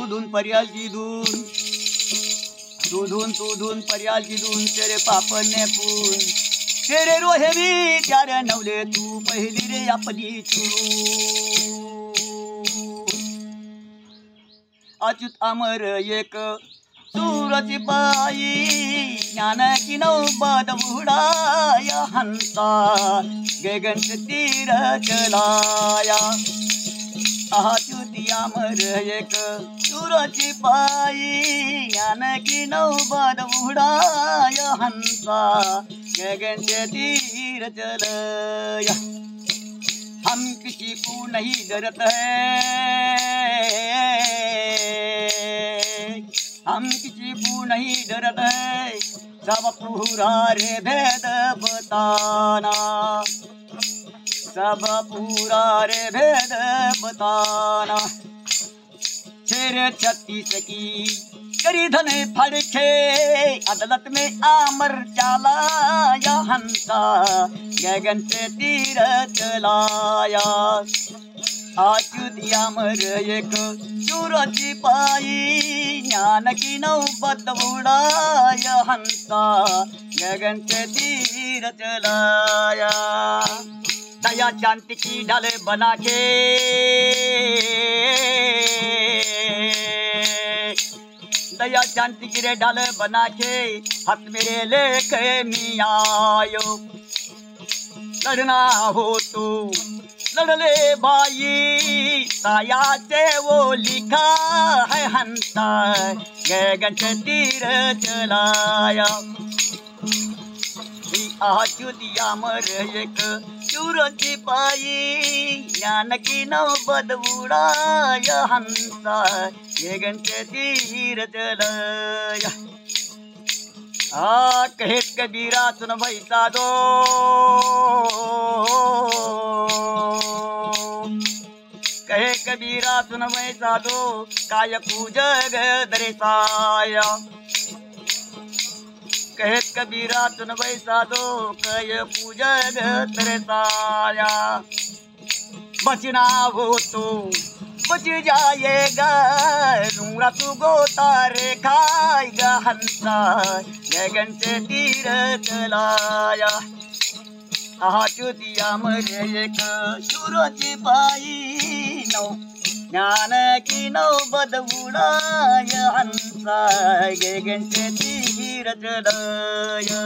तुधून पर्यालची धून तुधून पर्यालची धून तेरे पापने पून तेरे रोहे मी त्यारे नवले तू पहिली रे आपली चून अच्युत अमर एक सूरज बाई ज्ञान की नौबत उडाय हंसा गगन तीर चलाया अच्युत अमर एक सूरज बाई ज्ञान की नौबत उडाय हंसा गगन तीर चलाया हम किसी को नहीं डरते हैं हम किसी को नहीं डरते सब पूरा रे भेद बताना सब पूरा रे भेद बताना शेर 36 की करी धन फड़के अदालत में आमर चलाया हंसा गगन से तीर चलाया अच्युत अमर एक सूरज पाई ज्ञान की नौबत उड़ाया हंसा गगन से तीर चलाया दया शांति की ढाल बना के दया शांति की ढाल बना के हाथ मेरे लेके मियायो लड़ना हो तो लड़ ले भाई साया से वो लिखा है हंसा गगन से तीर चलाया अच्युत अमर एक सूरज पाई ज्ञान की नौबत उड़ाया हंसा गगन से तीर चलाया कहे कबीरा सुन भाई साधो कहे कबीरा सुन भाई साधो काय पूजग दर्शाया कहे कबीरा सुन भाई साधो काय पूजग दर्शाया बचना हो तो बच जाएगा लूंगा तू गोता रे खाएगा हंसा गगन से तीर चलाया अच्युत अमर एक सूरज पाई नौ ज्ञान की नौबत उड़ाया हंसा गगन से तीर चलाया